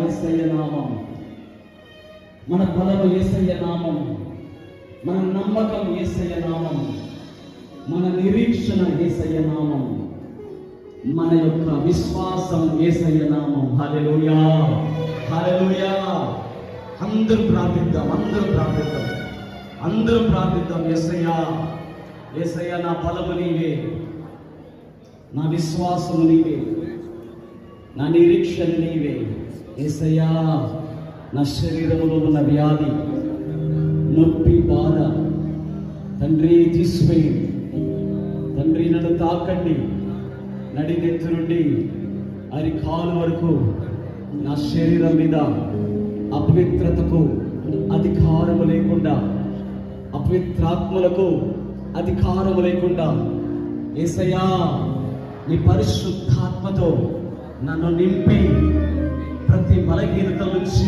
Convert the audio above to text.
యేసయ్య నామం, మన బలము యేసయ్య నామం, మన నమ్మకం యేసయ్య నామం, మన నిరీక్షణ యేసయ్య నామం, మన యొక్క విశ్వాసం యేసయ్య నామం. హల్లెలూయా, హల్లెలూయా. అందరూ ప్రార్థిద్దాం, అందరూ ప్రార్థిద్దాం. యేసయ్యా, యేసయ్యా, నా బలము నీవే, నా విశ్వాసము నీవే, నా నిరీక్షణ నీవే. యేసయ్యా, నా శరీరంలో ఉన్న వ్యాధి, నొప్పి, బాధ తండ్రి తీసివేయండి. తండ్రి, నన్ను తాకండి. నడినెత్తు నుండి అరికాలు వరకు నా శరీరం మీద అపవిత్రతకు అధికారము లేకుండా, అపవిత్రాత్మలకు అధికారము లేకుండా యేసయ్యా, నీ పరిశుద్ధాత్మతో నన్ను నింపి ప్రతి బలహీనత నుంచి